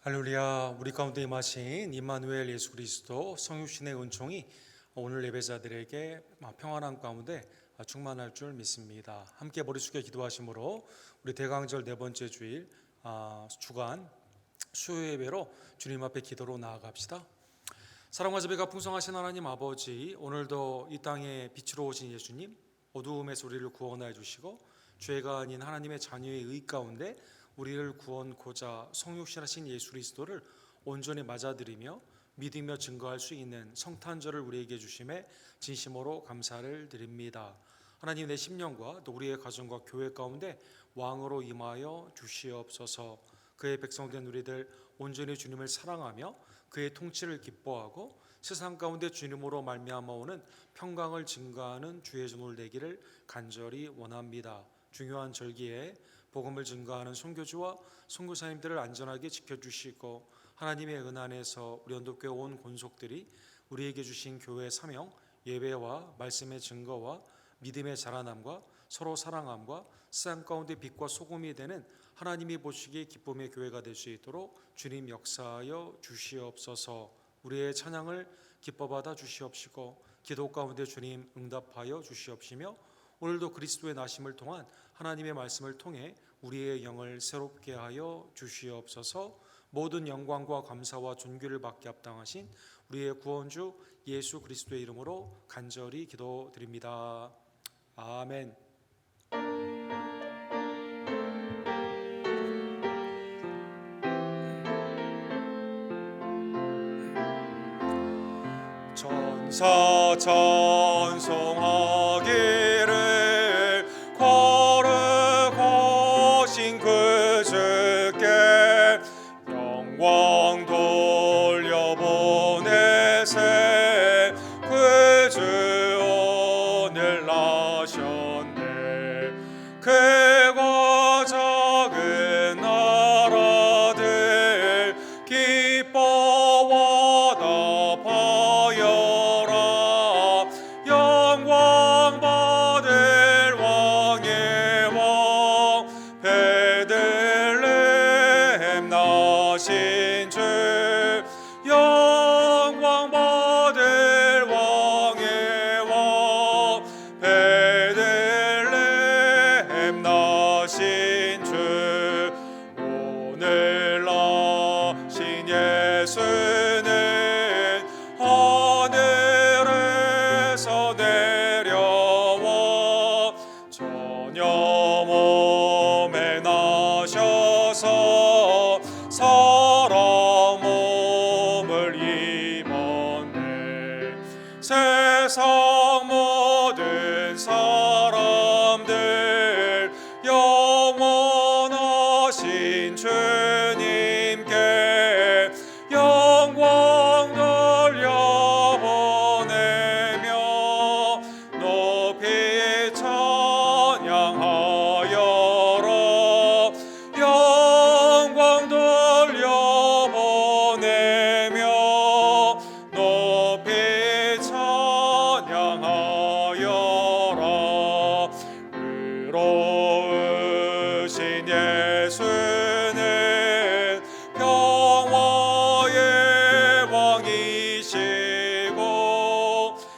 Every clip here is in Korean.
할렐루야. 우리 가운데 임하신 임마누엘 예수 그리스도 성육신의 은총이 오늘 예배자들에게 평안한 가운데 충만할 줄 믿습니다. 함께 머리 숙여 기도하심으로 우리 대강절 네 번째 주일 주간 수요 예배로 주님 앞에 기도로 나아갑시다. 사랑과 자비가 풍성하신 하나님 아버지, 오늘도 이 땅에 빛으로 오신 예수님, 어두움에서 우리를 구원하여 주시고 죄가 아닌 하나님의 자녀의 의 가운데 우리를 구원코자 성육신하신 예수 그리스도를 온전히 맞아들이며 믿으며 증거할 수 있는 성탄절을 우리에게 주심에 진심으로 감사를 드립니다. 하나님, 내 심령과 또 우리의 가정과 교회 가운데 왕으로 임하여 주시옵소서. 그의 백성된 우리들 온전히 주님을 사랑하며 그의 통치를 기뻐하고 세상 가운데 주님으로 말미암아 오는 평강을 증거하는 주의 종을 되기를 간절히 원합니다. 중요한 절기에 복음을 증거하는 선교주와 선교사님들을 안전하게 지켜주시고 하나님의 은 안에서 우리 언덕교회 온 권속들이 우리에게 주신 교회의 사명, 예배와 말씀의 증거와 믿음의 자라남과 서로 사랑함과 세상 가운데 빛과 소금이 되는 하나님이 보시기에 기쁨의 교회가 될 수 있도록 주님 역사하여 주시옵소서. 우리의 찬양을 기뻐받아 주시옵시고 기도 가운데 주님 응답하여 주시옵시며 오늘도 그리스도의 나심을 통한 하나님의 말씀을 통해 우리의 영을 새롭게 하여 주시옵소서. 모든 영광과 감사와 존귀를 받게 합당하신 우리의 구원주 예수 그리스도의 이름으로 간절히 기도드립니다. 아멘. 천사 찬송하기를 거룩하신 그 주께 영광 돌려보내세. 그 주 오늘 나셨네. 크고 작은 나라들 기뻐와 답하여라. 영광 받을 왕의 왕 베들레헴 나신 주. 영광 받을 왕의 왕 베들레헴 나신 주. 오늘 나신 예수는 하늘에서 내려와 전혀 몸에 나셔서 사람 몸을 입었네. 세상 모든 사람들 영원하신 주님께 영광 돌려보내며 높이 찬양하여라. 영광 돌려보내며 높이 찬양하여라. 의로우신 예수는 평화의 왕이시고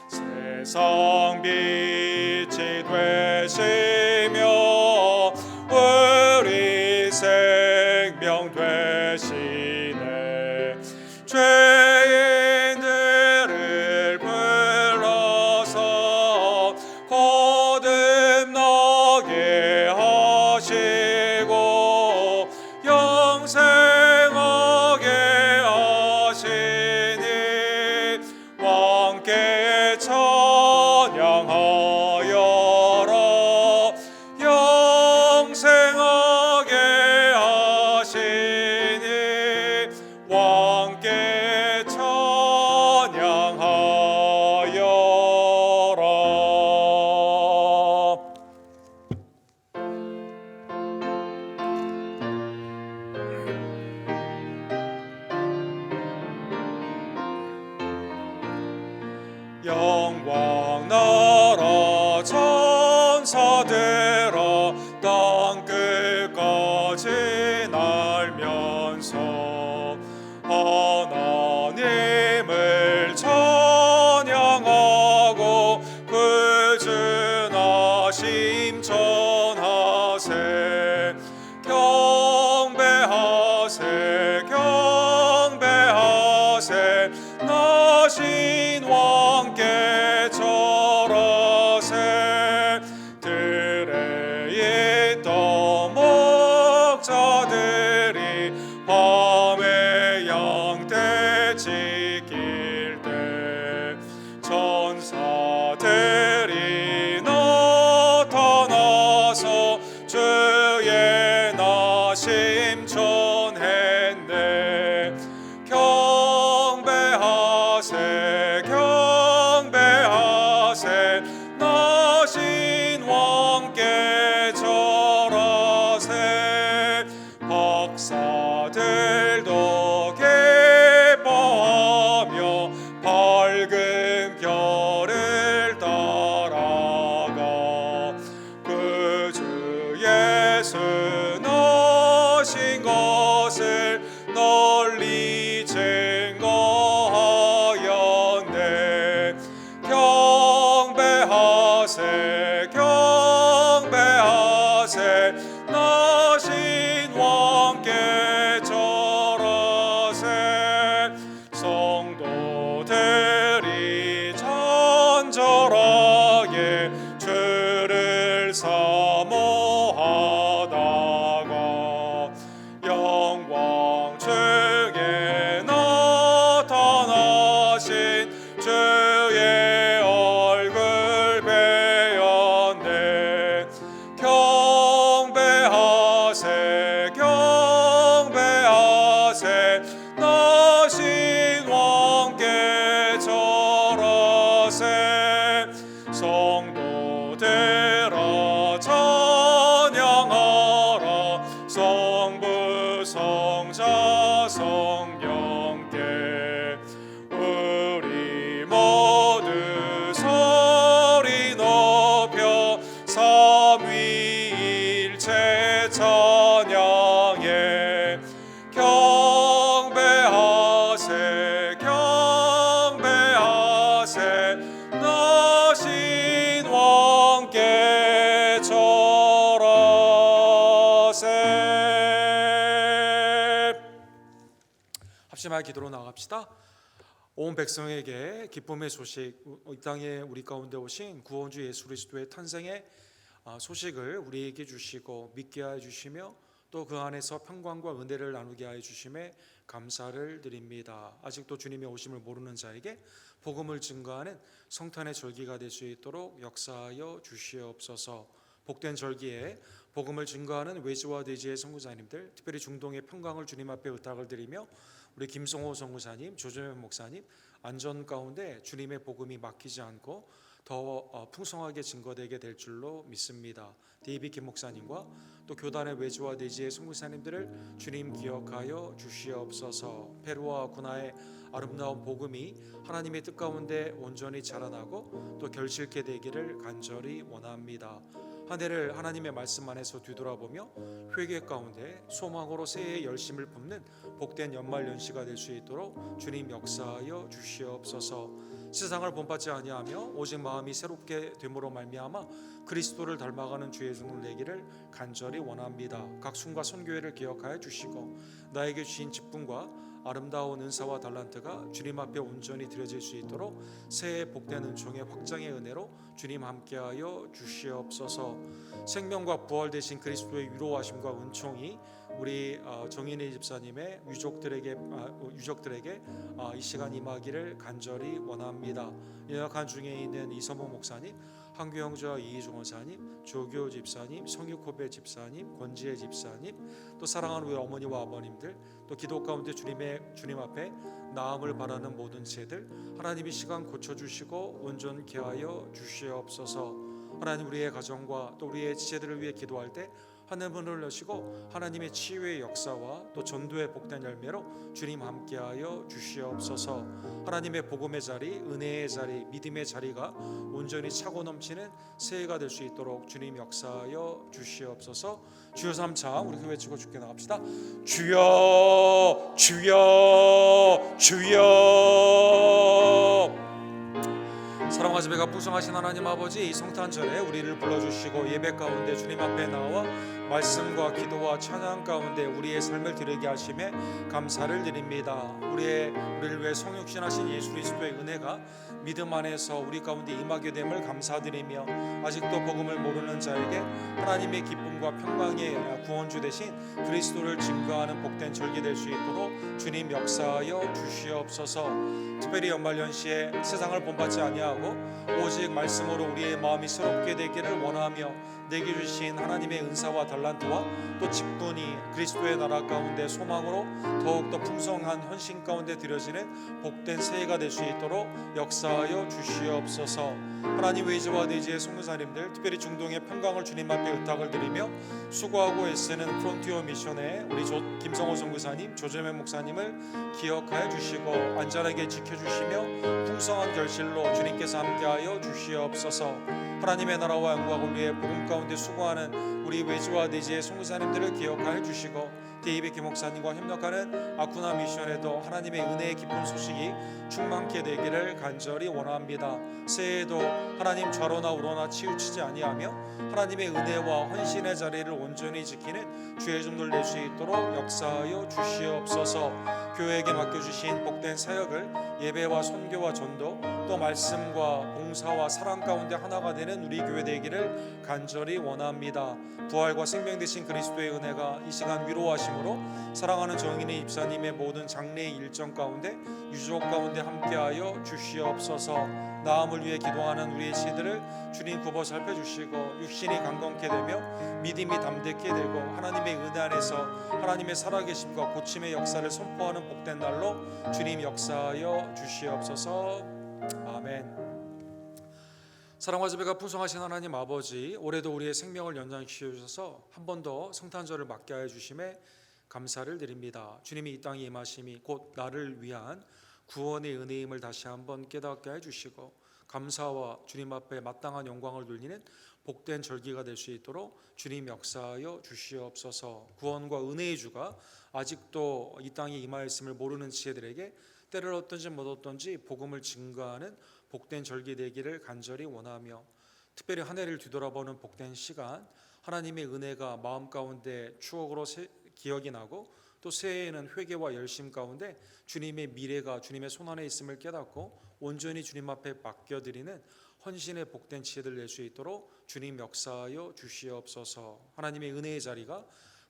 세상 빛이 되시며 우리 생명 되시네. 죄인들을 불러서 거듭나게 하시고 영생하게 하시니 왕께 찬양하여라. 영생하게 하시니 왕께 찬양하여라. 영광 나라 천사들아 땅 끝까지 날면서 나신 왕께 절하세. 들에 있던 목자들이 밤에 양떼 지킬 때 천사들이 나타나서 주의 나심 전했네. 경배하세 경배하세 나신 왕께 절하세. 박사들도 기뻐하며 밝은 별을 따라가 그 주 예수 나신 것을 널리 증거하였네. 경배하세 경배하세 나신 왕께 절하세. 성도들이 간절하게 주를 사모하다가 영광 중에 나타나신 주의 얼굴 배웠네. 경배하세 경배하세 나신 왕께 절하세. 성도들아 찬양하라 성부 성자 성령께. 우리 모두 소리 높여 삼위일체 찬양해. 경배하세 경배하세 나신 왕께 절하세. 합심하여 기도로 나갑시다. 온 백성에게 기쁨의 소식, 이 땅에 우리 가운데 오신 구원주 예수 그리스도의 탄생의 소식을 우리에게 주시고 믿게 하여 주시며 또 그 안에서 평강과 은혜를 나누게 하여 주심에 감사를 드립니다. 아직도 주님의 오심을 모르는 자에게 복음을 증거하는 성탄의 절기가 될 수 있도록 역사하여 주시옵소서. 복된 절기에 복음을 증거하는 외지와 대지의 선교사님들, 특별히 중동의 평강을 주님 앞에 의탁을 드리며 우리 김성호 선교사님, 조정현 목사님 안전 가운데 주님의 복음이 막히지 않고 더 풍성하게 증거되게 될 줄로 믿습니다. 데이비 김 목사님과 또 교단의 외주와 대지의 선교사님들을 주님 기억하여 주시옵소서. 페루와 구나의 아름다운 복음이 하나님의 뜻 가운데 온전히 자라나고 또 결실케 되기를 간절히 원합니다. 한 해를 하나님의 말씀 안에서 뒤돌아보며 회개 가운데 소망으로 새해의 열심을 뿜는 복된 연말 연시가 될 수 있도록 주님 역사하여 주시옵소서. 세상을 본받지 아니하며 오직 마음이 새롭게 됨으로 말미암아 그리스도를 닮아가는 주의 종을 내기를 간절히 원합니다. 각순과 선교회를 기억하여 주시고 나에게 주신 직분과 아름다운 은사와 달란트가 주님 앞에 온전히 드려질 수 있도록 새해 복된 은총의 확장의 은혜로 주님 함께하여 주시옵소서. 생명과 부활 되신 그리스도의 위로하심과 은총이 우리 정인희 집사님의 유족들에게 이 시간 임하기를 간절히 원합니다. 연약한 중에 있는 이성모 목사님, 한규영주와 이희종 원사님, 조교 집사님, 성육호배 집사님, 권지혜 집사님, 또 사랑하는 우리 어머니와 아버님들, 또 기도 가운데 주님 앞에 나음을 바라는 모든 죄들 하나님이 시간 고쳐주시고 온전케 하여 주시옵소서. 하나님, 우리의 가정과 또 우리의 지체들을 위해 기도할 때 하늘문을 여시고 하나님의 치유의 역사와 또 전도의 복된 열매로 주님 함께하여 주시옵소서. 하나님의 복음의 자리, 은혜의 자리, 믿음의 자리가 온전히 차고 넘치는 새해가 될 수 있도록 주님 역사하여 주시옵소서. 주여 삼창 우리 외치고 주께 나갑시다. 주여 주여 주여. 사랑하시는 사랑하시며 풍성하신 하나님 아버지, 이 성탄절에 우리를 불러주시고 예배 가운데 주님 앞에 나와 말씀과 기도와 찬양 가운데 우리의 삶을 드리게 하심에 감사를 드립니다. 우리를 위해 성육신하신 예수 그리스도의 은혜가 믿음 안에서 우리 가운데 임하게 됨을 감사드리며, 아직도 복음을 모르는 자에게 하나님의 기쁨과 평강의 구원주 되신 그리스도를 증거하는 복된 절기 될 수 있도록 주님 역사하여 주시옵소서. 특별히 연말연시에 세상을 본받지 아니하고 오직 말씀으로 우리의 마음이 새롭게 되기를 원하며, 내게 주신 하나님의 은사와 달란트와 또 직분이 그리스도의 나라 가운데 소망으로 더욱더 풍성한 헌신 가운데 드려지는 복된 새해가 될 수 있도록 역사하여 주시옵소서. 하나님 의지와 내지의 선교사님들, 특별히 중동의 평강을 주님 앞에 의탁을 드리며 수고하고 애쓰는 프론티어 미션의 우리 김성호 선교사님, 조재명 목사님을 기억하여 주시고 안전하게 지켜주시며 풍성한 결실로 주님께서 함께하여 주시옵소서. 하나님의 나라와 영광을 위해 복음 가운데 수고하는 우리 외지와 내지의 선교사님들을 기억하여 주시고, 데이비드 목사님과 협력하는 아쿠나 미션에도 하나님의 은혜의 기쁜 소식이 충만케 되기를 간절히 원합니다. 새해에도 하나님 좌로나 우로나 치우치지 아니하며 하나님의 은혜와 헌신의 자리를 온전히 지키는 주의 종들 될 수 있도록 역사하여 주시옵소서. 교회에게 맡겨주신 복된 사역을 예배와 선교와 전도 또 말씀과 봉사와 사랑 가운데 하나가 되는 우리 교회 되기를 간절히 원합니다. 부활과 생명 되신 그리스도의 은혜가 이 시간 위로하심으로 사랑하는 정인의 입사님의 모든 장례의 일정 가운데 유족 가운데 함께하여 주시옵소서. 나음을 위해 기도하는 우리의 시들을 주님 굽어 살펴주시고 육신이 강건케 되며 믿음이 담대케 되고 하나님의 은혜 안에서 하나님의 살아계심과 고침의 역사를 선포하는 복된 날로 주님 역사하여 주시옵소서. 아멘. 사랑과 자비가 풍성하신 하나님 아버지, 올해도 우리의 생명을 연장시켜 주셔서 한 번 더 성탄절을 맞게 하여 주심에 감사를 드립니다. 주님이 이 땅에 임하심이 곧 나를 위한 구원의 은혜임을 다시 한번 깨닫게 해주시고, 감사와 주님 앞에 마땅한 영광을 돌리는 복된 절기가 될 수 있도록 주님 역사하여 주시옵소서. 구원과 은혜의 주가 아직도 이 땅에 임하였음을 모르는 지혜들에게 때를 얻든지 못 얻든지 복음을 증거하는 복된 절기 되기를 간절히 원하며, 특별히 한 해를 뒤돌아보는 복된 시간, 하나님의 은혜가 마음 가운데 추억으로 기억이 나고 또 새해에는 회개와 열심 가운데 주님의 미래가 주님의 손안에 있음을 깨닫고 온전히 주님 앞에 맡겨드리는 헌신의 복된 지혜들 낼 수 있도록 주님 역사하여 주시옵소서. 하나님의 은혜의 자리가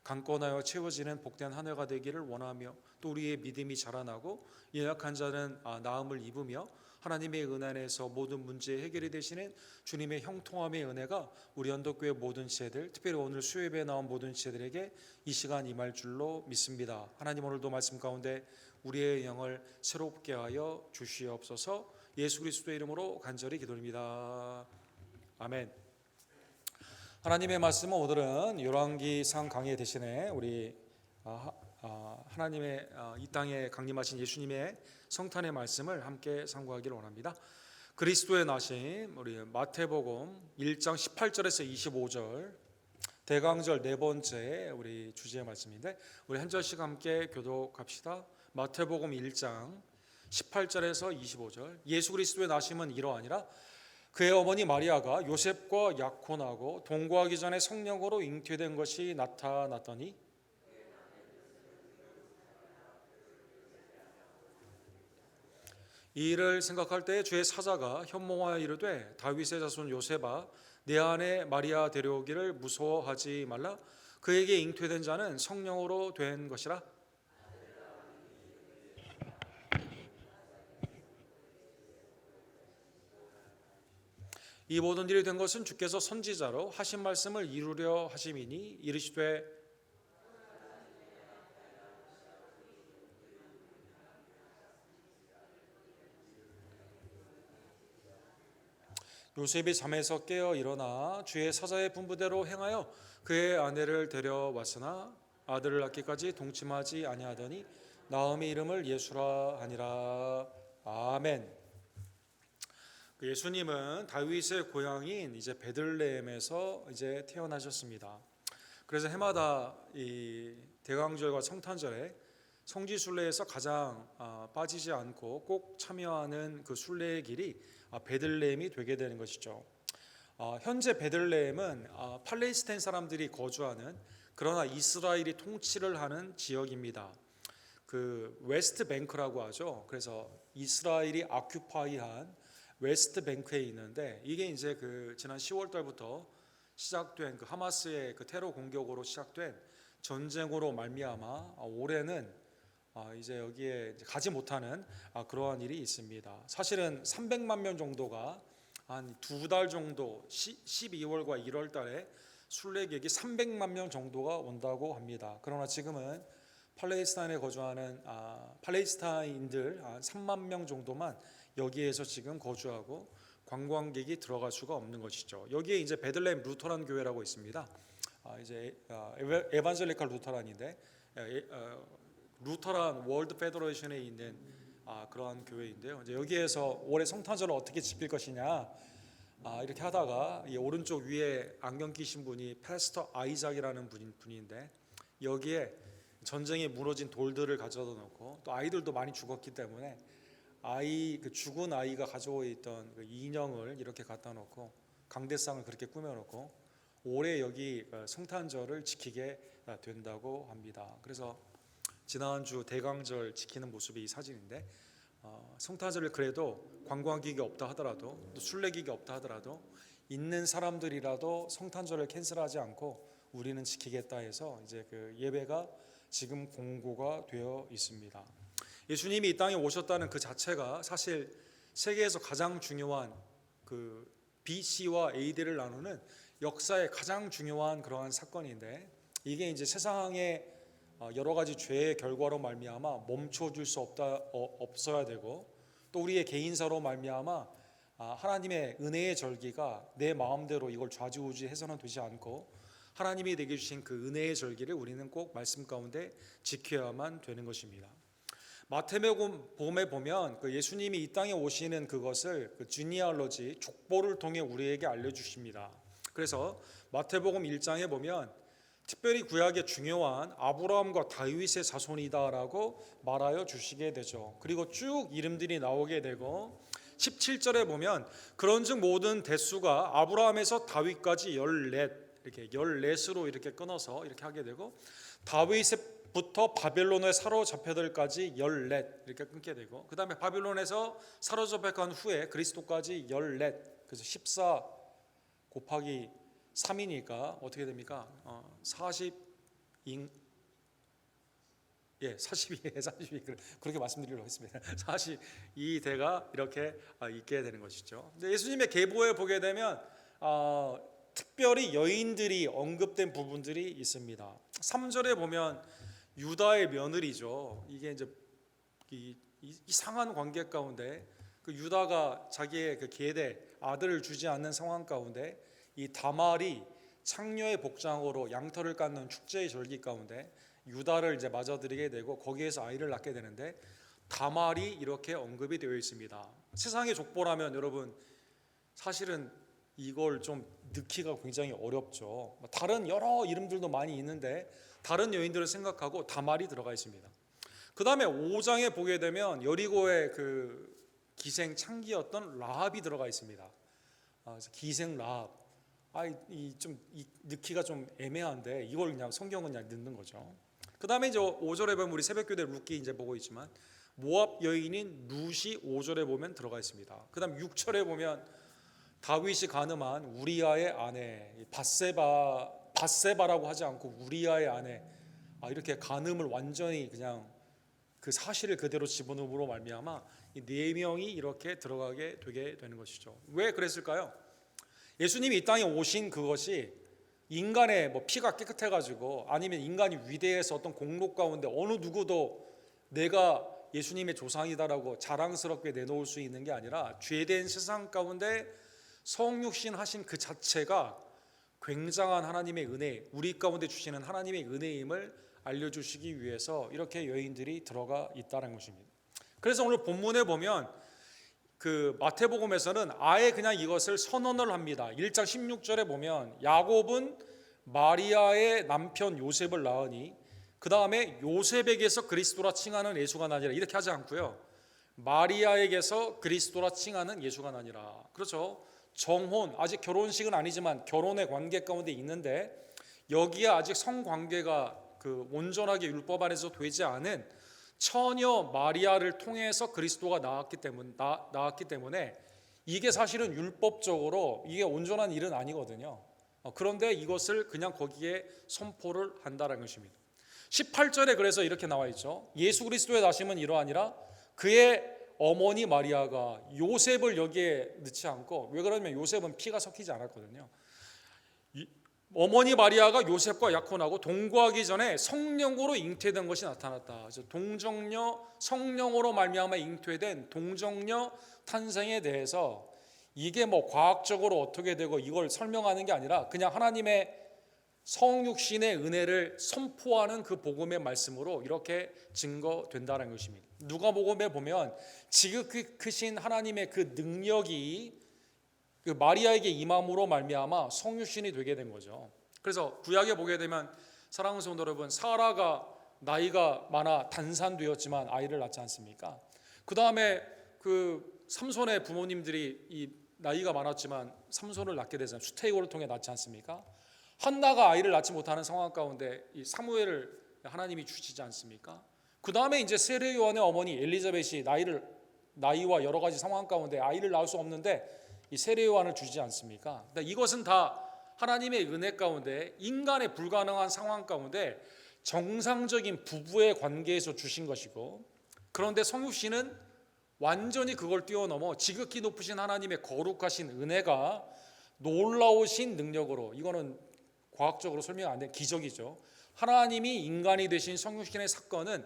강건하여 채워지는 복된 한 해가 되기를 원하며, 또 우리의 믿음이 자라나고 연약한 자는 나음을 입으며 하나님의 은혜 안에서 모든 문제 해결이 되시는 주님의 형통함의 은혜가 우리 언덕교회 모든 지혜들, 특별히 오늘 수요예배에 나온 모든 지혜들에게 이 시간 임할 줄로 믿습니다. 하나님, 오늘도 말씀 가운데 우리의 영을 새롭게 하여 주시옵소서. 예수 그리스도의 이름으로 간절히 기도합니다. 아멘. 하나님의 말씀은 오늘은 열왕기상 강해 대신에 우리 하나님의 이 땅에 강림하신 예수님의 성탄의 말씀을 함께 상고하기를 원합니다. 그리스도의 나심, 우리 마태복음 1장 18절에서 25절, 대강절 네 번째 우리 주제의 말씀인데, 우리 한 절씩 함께 교독합시다. 마태복음 1장 18절에서 25절. 예수 그리스도의 나심은 이러하니라. 그의 어머니 마리아가 요셉과 약혼하고 동거하기 전에 성령으로 잉태된 것이 나타났더니, 이 일을 생각할 때 주의 사자가 현몽하여 이르되, 다윗의 자손 요셉아, 내 안에 마리아 데려오기를 무서워하지 말라. 그에게 잉태된 자는 성령으로 된 것이라. 이 모든 일이 된 것은 주께서 선지자로 하신 말씀을 이루려 하심이니, 이르시되 요셉이 잠에서 깨어 일어나 주의 사자의 분부대로 행하여 그의 아내를 데려왔으나 아들을 낳기까지 동침하지 아니하더니 나음의 이름을 예수라 하니라. 아멘. 예수님은 다윗의 고향인 이제 베들레헴에서 이제 태어나셨습니다. 그래서 해마다 이 대강절과 성탄절에 성지 순례에서 가장 빠지지 않고 꼭 참여하는 그 순례의 길이 베들레헴이 되게 되는 것이죠. 현재 베들레헴은 팔레스타인 사람들이 거주하는, 그러나 이스라엘이 통치를 하는 지역입니다. 그 웨스트 뱅크라고 하죠. 그래서 이스라엘이 아큐파이한 웨스트 뱅크에 있는데, 이게 이제 그 지난 10월 달부터 시작된 그 하마스의 그 테러 공격으로 시작된 전쟁으로 말미암아 올해는 이제 여기에 가지 못하는 그러한 일이 있습니다. 사실은 300만 명 정도가 한 2달 정도 12월과 1월 달에 순례객이 300만 명 정도가 온다고 합니다. 그러나 지금은 팔레스타인에 거주하는 팔레스타인들 한 3만 명 정도만 여기에서 지금 거주하고 관광객이 들어갈 수가 없는 것이죠. 여기에 이제 베들레헴 루터란 교회라고 있습니다. 이제 에반젤리칼 루터란인데 루터란 월드 페더레이션에 있는 그러한 교회인데요. 이제 여기에서 올해 성탄절을 어떻게 지킬 것이냐 이렇게 하다가 이 오른쪽 위에 안경 끼신 분이 패스터 아이작이라는 분인데, 여기에 전쟁에 무너진 돌들을 가져다 놓고, 또 아이들도 많이 죽었기 때문에 그 죽은 아이가 가지고 있던 그 인형을 이렇게 갖다 놓고 강대상을 그렇게 꾸며놓고 올해 여기 성탄절을 지키게 된다고 합니다. 그래서 지난주 대강절 지키는 모습이 이 사진인데, 성탄절을 그래도 관광객이 없다 하더라도, 또 순례객이 없다 하더라도 있는 사람들이라도 성탄절을 캔슬하지 않고 우리는 지키겠다 해서 이제 그 예배가 지금 공고가 되어 있습니다. 예수님이 이 땅에 오셨다는 그 자체가 사실 세계에서 가장 중요한 그 BC와 AD를 나누는 역사의 가장 중요한 그러한 사건인데, 이게 이제 세상의 여러 가지 죄의 결과로 말미암아 멈춰줄 수 없어야 되고, 또 우리의 개인사로 말미암아 하나님의 은혜의 절기가 내 마음대로 이걸 좌지우지해서는 되지 않고 하나님이 내게 주신 그 은혜의 절기를 우리는 꼭 말씀 가운데 지켜야만 되는 것입니다. 마태복음에 보면 그 예수님이 이 땅에 오시는 그것을 그 지니알로지, 족보를 통해 우리에게 알려주십니다. 그래서 마태복음 1장에 보면 특별히 구약의 중요한 아브라함과 다윗의 자손이다라고 말하여 주시게 되죠. 그리고 쭉 이름들이 나오게 되고 17절에 보면 그런즉 모든 대수가 아브라함에서 다윗까지 14, 이렇게 14으로 이렇게 끊어서 이렇게 하게 되고, 다윗부터 바벨론에 사로잡혀들까지 14 이렇게 끊게 되고, 그 다음에 바벨론에서 사로잡혀간 후에 그리스도까지 14, 그래서 14 곱하기 3이니까 어떻게 됩니까? 42, 42 그렇게 말씀드리려고 했습니다. 42대가 이렇게 있게 되는 것이죠. 근데 예수님의 계보에 보게 되면 특별히 여인들이 언급된 부분들이 있습니다. 3절에 보면 유다의 며느리죠. 이게 이제 이상한 관계 가운데 그 유다가 자기의 그 계대 아들을 주지 않는 상황 가운데 이 다말이 창녀의 복장으로 양털을 깎는 축제의 절기 가운데 유다를 이제 맞아들이게 되고 거기에서 아이를 낳게 되는데, 다말이 이렇게 언급이 되어 있습니다. 세상의 족보라면 여러분 사실은 이걸 좀 넣기가 굉장히 어렵죠. 다른 여러 이름들도 많이 있는데 다른 여인들을 생각하고 다말이 들어가 있습니다. 그 다음에 5장에 보게 되면 여리고의 그 기생 창기였던 라합이 들어가 있습니다. 기생 라합. 좀 넣기가 좀 애매한데 이걸 그냥 성경은 그냥 넣는 거죠. 그 다음에 이제 5절에 보면 우리 새벽교대 룻기 이제 보고 있지만 모압 여인인 룻이 5절에 보면 들어가 있습니다. 그 다음 6절에 보면 다윗이 가늠한 우리아의 아내 밧세바라고 하지 않고 우리아의 아내, 이렇게 간음을 완전히 그냥 그 사실을 그대로 집어넣음으로 말미암아 이 4명이 이렇게 들어가게 되게 되는 것이죠. 왜 그랬을까요? 예수님이 이 땅에 오신 그것이 인간의 피가 깨끗해가지고 아니면 인간이 위대해서 어떤 공로 가운데 어느 누구도 내가 예수님의 조상이다라고 자랑스럽게 내놓을 수 있는 게 아니라, 죄된 세상 가운데 성육신 하신 그 자체가 굉장한 하나님의 은혜, 우리 가운데 주시는 하나님의 은혜임을 알려주시기 위해서 이렇게 여인들이 들어가 있다는 것입니다. 그래서 오늘 본문에 보면 그 마태복음에서는 아예 그냥 이것을 선언을 합니다. 1장 16절에 보면 야곱은 마리아의 남편 요셉을 낳으니 그 다음에 요셉에게서 그리스도라 칭하는 예수가 나니라 이렇게 하지 않고요. 마리아에게서 그리스도라 칭하는 예수가 나니라. 그렇죠. 정혼, 아직 결혼식은 아니지만 결혼의 관계 가운데 있는데 여기에 아직 성관계가 온전하게 율법 안에서 되지 않은 처녀 마리아를 통해서 그리스도가 나왔기 때문에 이게 사실은 율법적으로 이게 온전한 일은 아니거든요. 그런데 이것을 그냥 거기에 선포를 한다는 것입니다. 18절에 그래서 이렇게 나와 있죠. 예수 그리스도의 나심은 이러하니라 그의 어머니 마리아가 요셉을 여기에 넣지 않고, 왜 그러냐면 요셉은 피가 섞이지 않았거든요. 어머니 마리아가 요셉과 약혼하고 동거하기 전에 성령으로 잉태된 것이 나타났다. 그래서 동정녀 성령으로 말미암아 잉태된 동정녀 탄생에 대해서 이게 뭐 과학적으로 어떻게 되고 이걸 설명하는 게 아니라 그냥 하나님의 성육신의 은혜를 선포하는 그 복음의 말씀으로 이렇게 증거된다는 것입니다. 누가복음에 보면 지극히 크신 하나님의 그 능력이 그 마리아에게 임함으로 말미암아 성육신이 되게 된 거죠. 그래서 구약에 보게 되면 사랑하는 성도 여러분, 사라가 나이가 많아 단산되었지만 아이를 낳지 않습니까? 그 다음에 그 삼손의 부모님들이 이 나이가 많았지만 삼손을 낳게 되잖아요. 수태고를 통해 낳지 않습니까? 한나가 아이를 낳지 못하는 상황 가운데 이 사무엘을 하나님이 주시지 않습니까? 그 다음에 이제 세례 요한의 어머니 엘리자벳이 나이와 여러 가지 상황 가운데 아이를 낳을 수 없는데 이 세례 요한을 주지 않습니까? 이것은 다 하나님의 은혜 가운데 인간의 불가능한 상황 가운데 정상적인 부부의 관계에서 주신 것이고, 그런데 성육신은 완전히 그걸 뛰어넘어 지극히 높으신 하나님의 거룩하신 은혜가 놀라우신 능력으로, 이거는 과학적으로 설명 안 된 기적이죠. 하나님이 인간이 되신 성육신의 사건은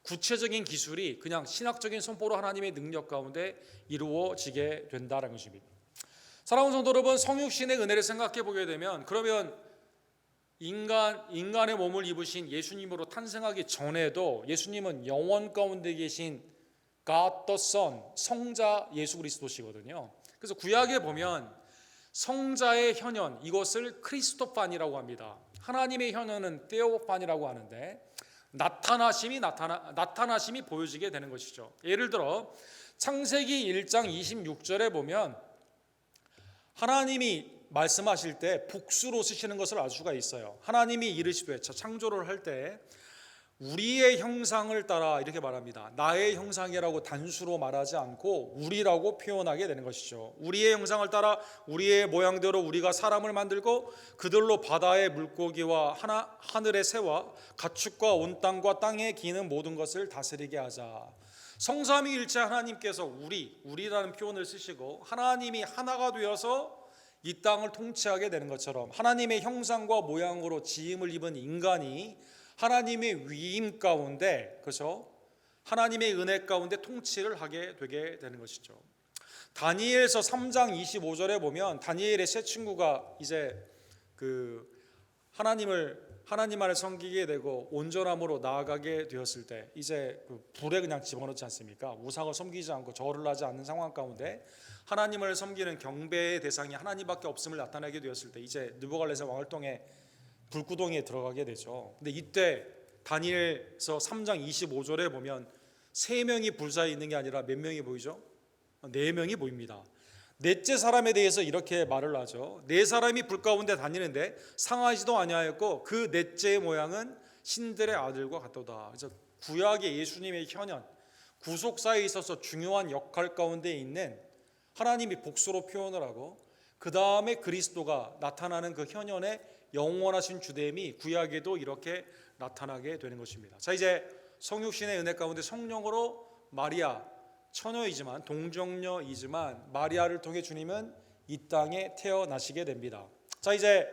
구체적인 기술이 그냥 신학적인 선포로 하나님의 능력 가운데 이루어지게 된다는 것입니다. 사랑하는 성도 여러분, 성육신의 은혜를 생각해 보게 되면, 그러면 인간의 몸을 입으신 예수님으로 탄생하기 전에도 예수님은 영원 가운데 계신 God the Son, 성자 예수 그리스도시거든요. 그래서 구약에 보면 성자의 현현, 이것을 크리스토판이라고 합니다. 하나님의 현현은 테오판이라고 하는데 나타나심이 보여지게 되는 것이죠. 예를 들어 창세기 1장 26절에 보면 하나님이 말씀하실 때 복수로 쓰시는 것을 알 수가 있어요. 하나님이 이르시되, 창조를 할 때 우리의 형상을 따라 이렇게 말합니다. 나의 형상이라고 단수로 말하지 않고 우리라고 표현하게 되는 것이죠. 우리의 형상을 따라 우리의 모양대로 우리가 사람을 만들고 그들로 바다의 물고기와 하늘의 새와 가축과 온 땅과 땅에 기는 모든 것을 다스리게 하자. 성삼위일체 하나님께서 우리라는 표현을 쓰시고 하나님이 하나가 되어서 이 땅을 통치하게 되는 것처럼 하나님의 형상과 모양으로 지음을 입은 인간이 하나님의 위임 가운데, 그렇죠? 하나님의 은혜 가운데 통치를 하게 되게 되는 것이죠. 다니엘서 3장 25절에 보면 다니엘의 세 친구가 이제 하나님 안을 섬기게 되고 온전함으로 나아가게 되었을 때 이제 불에 그냥 집어넣지 않습니까? 우상을 섬기지 않고 절을 하지 않는 상황 가운데 하나님을 섬기는 경배의 대상이 하나님밖에 없음을 나타내게 되었을 때 이제 느부갓네살 왕을 통해 불구덩이에 들어가게 되죠. 근데 이때 다니엘서 3장 25절에 보면 3명이 불사에 있는 게 아니라 몇 명이 보이죠? 4명이 보입니다. 넷째 사람에 대해서 이렇게 말을 하죠. 4사람이 불 가운데 다니는데 상하지도 아니하였고 그 넷째의 모양은 신들의 아들과 같도다. 그래서 구약의 예수님의 현현, 구속사에 있어서 중요한 역할 가운데 있는 하나님이 복수로 표현을 하고 그 다음에 그리스도가 나타나는 그 현현의 영원하신 주됨이 구약에도 이렇게 나타나게 되는 것입니다. 자, 이제 성육신의 은혜 가운데 성령으로 마리아 처녀이지만 동정녀이지만 마리아를 통해 주님은 이 땅에 태어나시게 됩니다. 자, 이제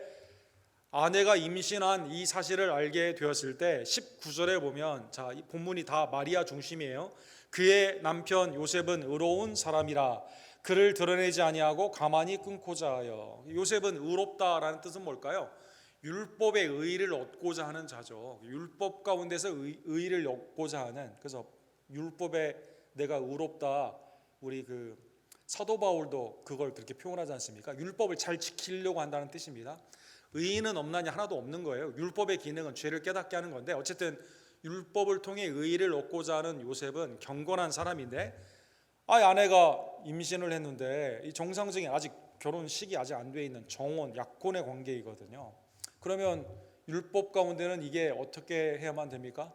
아내가 임신한 이 사실을 알게 되었을 때 19절에 보면, 자, 이 본문이 다 마리아 중심이에요. 그의 남편 요셉은 의로운 사람이라 그를 드러내지 아니하고 가만히 끊고자 하여. 요셉은 의롭다라는 뜻은 뭘까요? 율법의 의를 얻고자 하는 자죠. 율법 가운데서 의를 얻고자 하는. 그래서 율법에 내가 의롭다. 우리 사도 바울도 그걸 그렇게 표현하지 않습니까? 율법을 잘 지키려고 한다는 뜻입니다. 의인은 없나니 하나도 없는 거예요. 율법의 기능은 죄를 깨닫게 하는 건데 어쨌든 율법을 통해 의의를 얻고자 하는 요셉은 경건한 사람인데 아내가 임신을 했는데 이 정상적인 아직 결혼 시기 아직 안 돼 있는 정혼 약혼의 관계이거든요. 그러면 율법 가운데는 이게 어떻게 해야만 됩니까?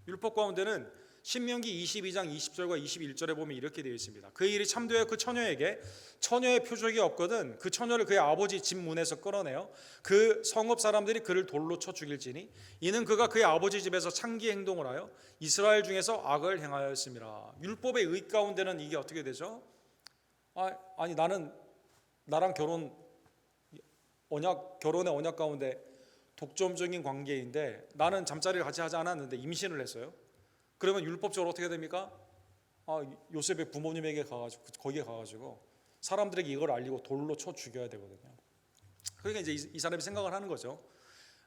율법 가운데는 신명기 22장 20절과 21절에 보면 이렇게 되어 있습니다. 그 일이 참되어 그 처녀에게 처녀의 표적이 없거든 그 처녀를 그의 아버지 집 문에서 끌어내어 그 성읍 사람들이 그를 돌로 쳐 죽일지니 이는 그가 그의 아버지 집에서 창기 행동을 하여 이스라엘 중에서 악을 행하였음이라. 율법의 의 가운데는 이게 어떻게 되죠? 아니 나랑 결혼의 언약 가운데 독점적인 관계인데 나는 잠자리를 같이 하지 않았는데 임신을 했어요. 그러면 율법적으로 어떻게 됩니까? 요셉의 부모님에게 가가지고 거기에 가가지고 사람들에게 이걸 알리고 돌로 쳐 죽여야 되거든요. 그러니까 이제 이 사람이 생각을 하는 거죠.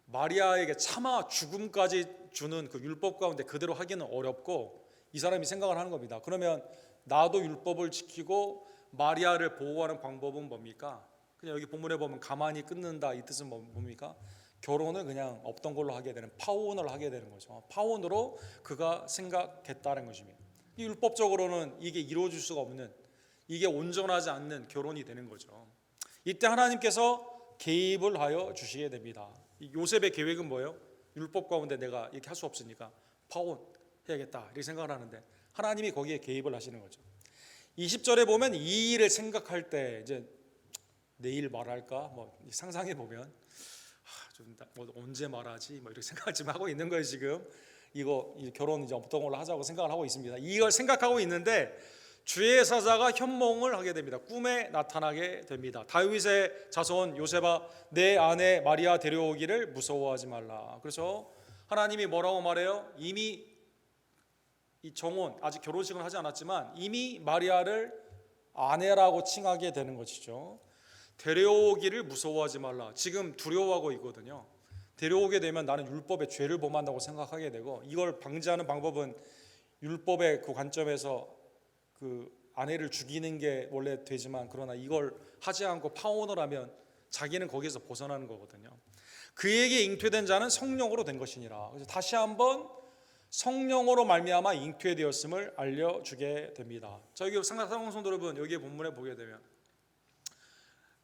마리아에게 차마 죽음까지 주는 그 율법 가운데 그대로 하기는 어렵고 이 사람이 생각을 하는 겁니다. 그러면 나도 율법을 지키고 마리아를 보호하는 방법은 뭡니까? 그냥 여기 본문에 보면 가만히 끊는다 이 뜻은 뭡니까? 결혼을 그냥 없던 걸로 하게 되는 파혼을 하게 되는 거죠. 파혼으로 그가 생각했다는 것입니다. 율법적으로는 이게 이루어질 수가 없는 이게 온전하지 않는 결혼이 되는 거죠. 이때 하나님께서 개입을 하여 주시게 됩니다. 요셉의 계획은 뭐예요? 율법 가운데 내가 이렇게 할 수 없으니까 파혼해야겠다 이렇게 생각을 하는데 하나님이 거기에 개입을 하시는 거죠. 20절에 보면 이 일을 생각할 때 이제 내일 말할까 상상해 보면 뭐 언제 말하지 이렇게 생각을 지금 하고 있는 거예요. 지금 이거 결혼 이제 없던 걸로 하자고 생각을 하고 있습니다. 이걸 생각하고 있는데 주의 사자가 현몽을 하게 됩니다. 꿈에 나타나게 됩니다. 다윗의 자손 요셉아 내 아내 마리아 데려오기를 무서워하지 말라. 그래서 하나님이 뭐라고 말해요? 이미 이 정혼 아직 결혼식은 하지 않았지만 이미 마리아를 아내라고 칭하게 되는 것이죠. 데려오기를 무서워하지 말라. 지금 두려워하고 있거든요. 데려오게 되면 나는 율법의 죄를 범한다고 생각하게 되고 이걸 방지하는 방법은 율법의 그 관점에서 그 아내를 죽이는 게 원래 되지만 그러나 이걸 하지 않고 파혼을 하면 자기는 거기에서 벗어나는 거거든요. 그에게 잉태된 자는 성령으로 된 것이니라. 그래서 다시 한번 성령으로 말미암아 잉태되었음을 알려주게 됩니다. 자, 여기 사랑하는 성도 여러분, 여기 본문에 보게 되면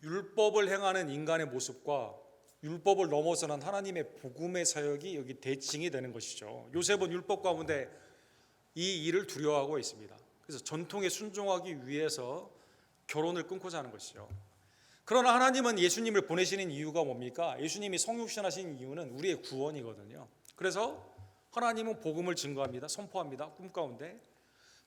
율법을 행하는 인간의 모습과 율법을 넘어서는 하나님의 복음의 사역이 여기 대칭이 되는 것이죠. 요셉은 율법 가운데 이 일을 두려워하고 있습니다. 그래서 전통에 순종하기 위해서 결혼을 끊고자 하는 것이죠. 그러나 하나님은 예수님을 보내시는 이유가 뭡니까? 예수님이 성육신하신 이유는 우리의 구원이거든요. 그래서 하나님은 복음을 증거합니다. 선포합니다. 꿈 가운데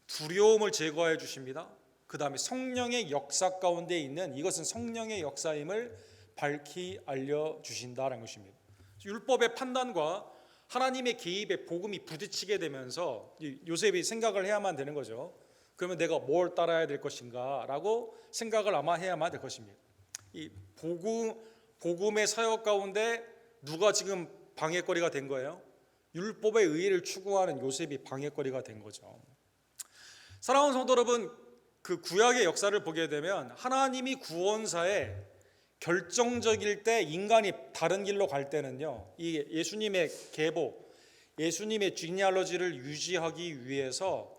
두려움을 제거해 주십니다. 그 다음에 성령의 역사 가운데 있는 이것은 성령의 역사임을 밝히 알려주신다는 것입니다. 율법의 판단과 하나님의 개입의 복음이 부딪히게 되면서 요셉이 생각을 해야만 되는 거죠. 그러면 내가 뭘 따라야 될 것인가 라고 생각을 아마 해야만 될 것입니다. 이 복음의 사역 가운데 누가 지금 방해거리가 된 거예요? 율법의 의의를 추구하는 요셉이 방해거리가 된 거죠. 사랑하는 성도 여러분, 그 구약의 역사를 보게 되면 하나님이 구원사에 결정적일 때 인간이 다른 길로 갈 때는요, 이 예수님의 계보, 예수님의 지니알러지를 유지하기 위해서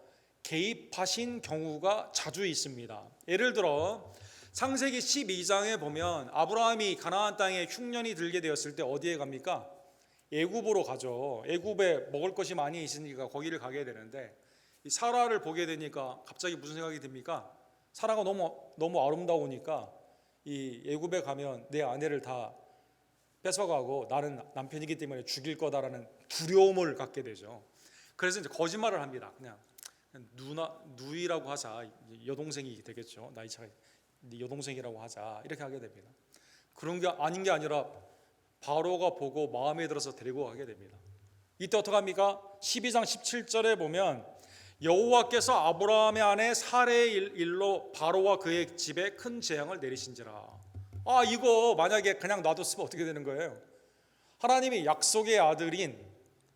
개입하신 경우가 자주 있습니다. 예를 들어 창세기 12장에 보면 아브라함이 가나안 땅에 흉년이 들게 되었을 때 어디에 갑니까? 애굽으로 가죠. 애굽에 먹을 것이 많이 있으니까 거기를 가게 되는데 이 사라를 보게 되니까 갑자기 무슨 생각이 듭니까? 사라가 너무 아름다우니까 이 애굽에 가면 내 아내를 다 뺏어가고 나는 남편이기 때문에 죽일 거다라는 두려움을 갖게 되죠. 그래서 이제 거짓말을 합니다. 그냥 누이라고 하자, 여동생이 되겠죠. 나이 차이 여동생이라고 하자 이렇게 하게 됩니다. 그런 게 아닌 게 아니라 바로가 보고 마음에 들어서 데리고 가게 됩니다. 이때 어떡합니까? 12장 17절에 보면 여호와께서 아브라함의 아내 사레의 일로 바로와 그의 집에 큰 재앙을 내리신지라. 이거 만약에 그냥 놔뒀으면 어떻게 되는 거예요? 하나님이 약속의 아들인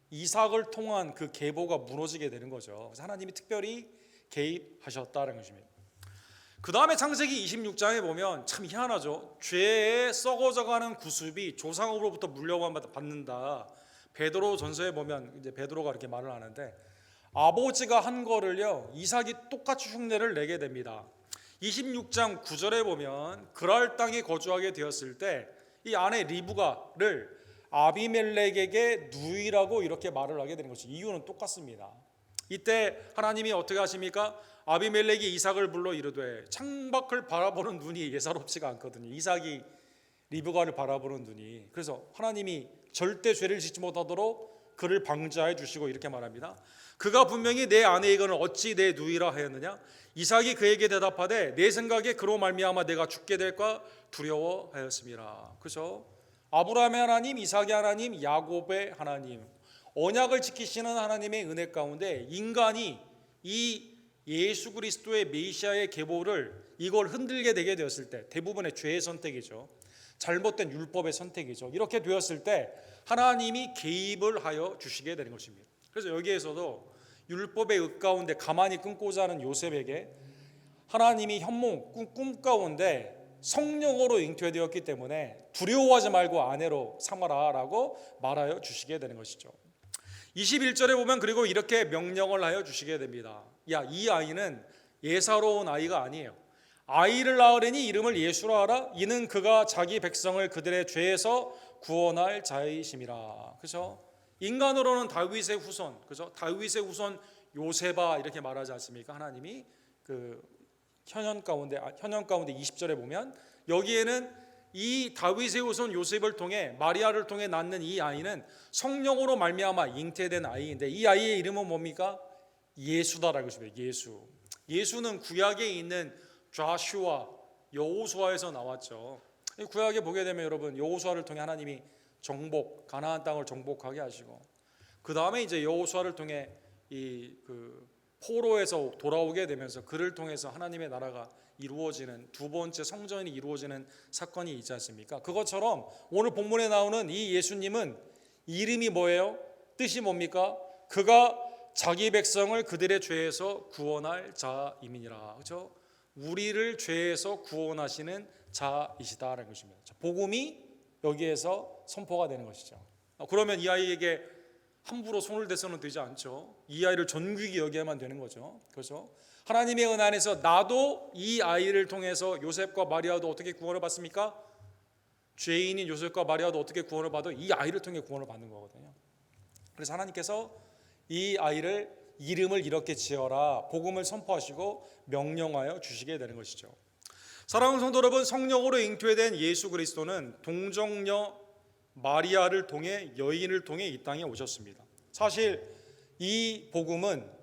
이삭을 통한 그 계보가 무너지게 되는 거죠. 그래서 하나님이 특별히 개입하셨다는 것입니다. 그 다음에 창세기 26장에 보면 참 희한하죠. 죄에 썩어져가는 구습이 조상으로부터 물려받는다. 베드로 전서에 보면 이제 베드로가 이렇게 말을 하는데, 아버지가 한 거를요 이삭이 똑같이 흉내를 내게 됩니다. 26장 9절에 보면 그랄 땅에 거주하게 되었을 때 이 아내 리브가를 아비멜렉에게 누이라고 이렇게 말을 하게 되는 것이, 이유는 똑같습니다. 이때 하나님이 어떻게 하십니까? 아비멜렉이 이삭을 불러 이르되, 창밖을 바라보는 눈이 예사롭지가 않거든요. 이삭이 리브가를 바라보는 눈이. 그래서 하나님이 절대 죄를 짓지 못하도록 그를 방지하여 주시고 이렇게 말합니다. 그가 분명히 내 아내이거늘 어찌 내 누이라 하였느냐? 이삭이 그에게 대답하되 내 생각에 그로 말미암아 내가 죽게 될까 두려워하였습니다. 그죠? 아브라함의 하나님, 이삭의 하나님, 야곱의 하나님, 언약을 지키시는 하나님의 은혜 가운데 인간이 이 예수 그리스도의 메시아의 계보를 이걸 흔들게 되게 되었을 때, 대부분의 죄의 선택이죠. 잘못된 율법의 선택이죠. 이렇게 되었을 때 하나님이 개입을 하여 주시게 되는 것입니다. 그래서 여기에서도 율법의 윽 가운데 가만히 끊고자 하는 요셉에게 하나님이 현몽 꿈 가운데 성령으로 잉태되었기 때문에 두려워하지 말고 아내로 삼아라 라고 말하여 주시게 되는 것이죠. 21절에 보면 그리고 이렇게 명령을 하여 주시게 됩니다. 야, 이 아이는 예사로운 아이가 아니에요. 아이를 낳으려니 이름을 예수라 하라. 이는 그가 자기 백성을 그들의 죄에서 구원할 자이심이라. 그죠? 인간으로는 다윗의 후손, 그죠? 다윗의 후손 요셉아 이렇게 말하지 않습니까? 하나님이 그 현현 가운데 20절에 보면 여기에는 이 다윗의 후손 요셉을 통해 마리아를 통해 낳는 이 아이는 성령으로 말미암아 잉태된 아이인데, 이 아이의 이름은 뭡니까? 예수다라고 했습니다. 예수. 예수는 구약에 있는 좌슈아, 여호수아에서 나왔죠. 구약에 보게 되면 여러분 여호수아를 통해 하나님이 가나안 땅을 정복하게 하시고, 그 다음에 이제 여호수아를 통해 포로에서 돌아오게 되면서 그를 통해서 하나님의 나라가 이루어지는 두 번째 성전이 이루어지는 사건이 있지 않습니까? 그것처럼 오늘 본문에 나오는 이 예수님은 이름이 뭐예요? 뜻이 뭡니까? 그가 자기 백성을 그들의 죄에서 구원할 자임이니라. 그렇죠? 우리를 죄에서 구원하시는 자이시다라는 것입니다. 복음이 여기에서 선포가 되는 것이죠. 그러면 이 아이에게 함부로 손을 대서는 되지 않죠. 이 아이를 존귀히 여겨야만 되는 거죠. 그래서 하나님의 은혜 안에서 나도 이 아이를 통해서 요셉과 마리아도 어떻게 구원을 받습니까? 죄인인 요셉과 마리아도 어떻게 구원을 받아? 이 아이를 통해 구원을 받는 거거든요. 그래서 하나님께서 이 아이를 이름을 이렇게 지어라, 복음을 선포하시고 명령하여 주시게 되는 것이죠. 사랑하는 성도 여러분, 성령으로 잉태된 예수 그리스도는 동정녀 마리아를 통해, 여인을 통해 이 땅에 오셨습니다. 사실 이 복음은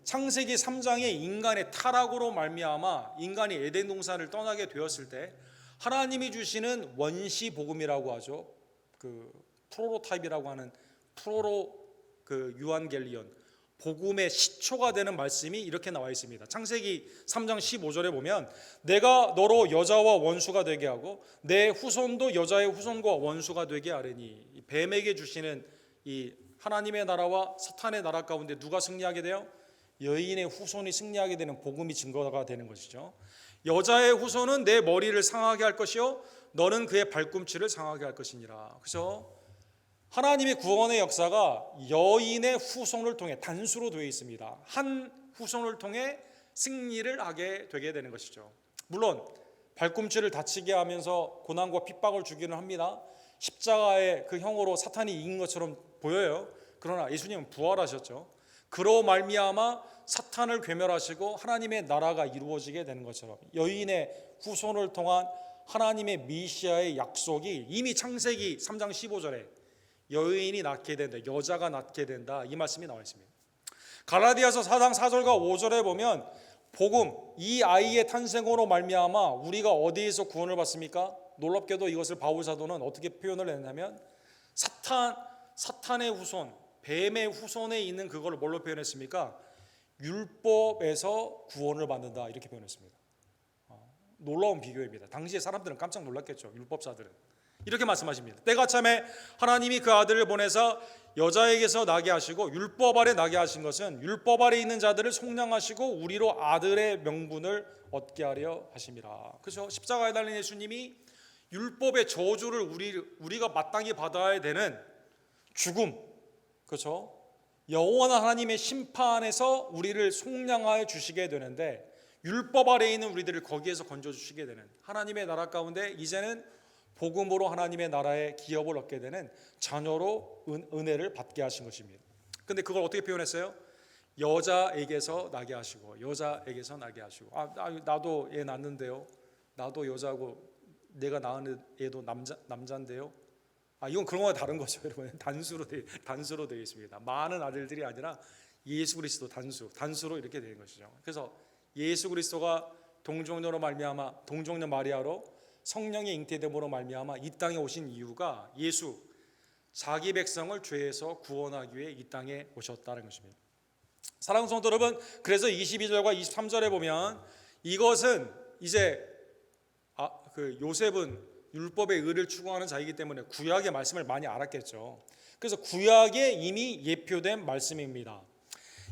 창세기 3장의 인간의 타락으로 말미암아 인간이 에덴 동산을 떠나게 되었을 때 하나님이 주시는 원시 복음이라고 하죠. 그 프로토타입이라고 하는 유한겔리온 복음의 시초가 되는 말씀이 이렇게 나와 있습니다. 창세기 3장 15절에 보면 내가 너로 여자와 원수가 되게 하고 내 후손도 여자의 후손과 원수가 되게 하리니, 뱀에게 주시는 이 하나님의 나라와 사탄의 나라 가운데 누가 승리하게 돼요? 여인의 후손이 승리하게 되는 복음이 증거가 되는 것이죠. 여자의 후손은 내 머리를 상하게 할 것이요 너는 그의 발꿈치를 상하게 할 것이니라. 그래서 하나님의 구원의 역사가 여인의 후손을 통해 단수로 되어 있습니다. 한 후손을 통해 승리를 하게 되게 되는 것이죠. 물론 발꿈치를 다치게 하면서 고난과 핍박을 주기는 합니다. 십자가의 그 형으로 사탄이 이긴 것처럼 보여요. 그러나 예수님은 부활하셨죠. 그로 말미암아 사탄을 괴멸하시고 하나님의 나라가 이루어지게 되는 것처럼 여인의 후손을 통한 하나님의 메시아의 약속이 이미 창세기 3장 15절에 여인이 낳게 된다, 여자가 낳게 된다, 이 말씀이 나와 있습니다. 갈라디아서 4장 4절과 5절에 보면 복음, 이 아이의 탄생으로 말미암아 우리가 어디에서 구원을 받습니까? 놀랍게도 이것을 바울 사도는 어떻게 표현을 했냐면 사탄의 후손, 뱀의 후손에 있는 그걸 뭘로 표현했습니까? 율법에서 구원을 받는다, 이렇게 표현했습니다. 놀라운 비교입니다. 당시에 사람들은 깜짝 놀랐겠죠. 율법사들은 이렇게 말씀하십니다. 때가 참에 하나님이 그 아들을 보내사 여자에게서 나게 하시고 율법 아래 나게 하신 것은 율법 아래 있는 자들을 속량하시고 우리로 아들의 명분을 얻게 하려 하심이라. 그렇죠? 십자가에 달린 예수님이 율법의 저주를 우리가 마땅히 받아야 되는 죽음, 그렇죠? 영원한 하나님의 심판에서 우리를 속량하여 주시게 되는데, 율법 아래에 있는 우리들을 거기에서 건져 주시게 되는 하나님의 나라 가운데 이제는 복음으로 하나님의 나라의 기업을 얻게 되는 자녀로 은혜를 받게 하신 것입니다. 근데 그걸 어떻게 표현했어요? 여자에게서 나게 하시고, 여자에게서 나게 하시고. 나도 애 낳는데요. 나도 여자고 내가 낳은 애도 남자인데요. 이건 그런 거와 다른 거죠, 여러분. 단수로 되어 있습니다. 많은 아들들이 아니라 예수 그리스도 단수로 이렇게 되는 것이죠. 그래서 예수 그리스도가 동정녀로 말미암아, 동정녀 마리아로 성령의 잉태됨으로 말미암아 이 땅에 오신 이유가 예수 자기 백성을 죄에서 구원하기 위해 이 땅에 오셨다는 것입니다. 사랑하는 성도 여러분, 그래서 22절과 23절에 보면 이것은 이제 요셉은 율법의 의를 추구하는 자이기 때문에 구약의 말씀을 많이 알았겠죠. 그래서 구약에 이미 예표된 말씀입니다.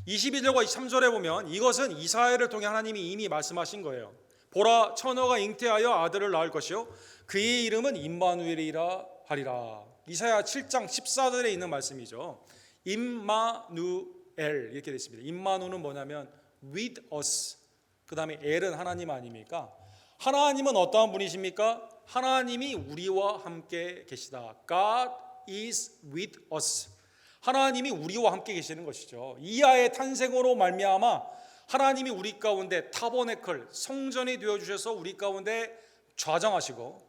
22절과 23절에 보면 이것은 이사야를 통해 하나님이 이미 말씀하신 거예요. 보라, 처녀가 잉태하여 아들을 낳을 것이요 그의 이름은 임마누엘이라 하리라. 이사야 7장 14절에 있는 말씀이죠. 임마누엘 이렇게 되어 있습니다. 임마누는 뭐냐면 with us, 그 다음에 엘은 하나님 아닙니까? 하나님은 어떠한 분이십니까? 하나님이 우리와 함께 계시다. God is with us. 하나님이 우리와 함께 계시는 것이죠. 이하의 탄생으로 말미암아 하나님이 우리 가운데 타버네클, 성전이 되어주셔서 우리 가운데 좌정하시고,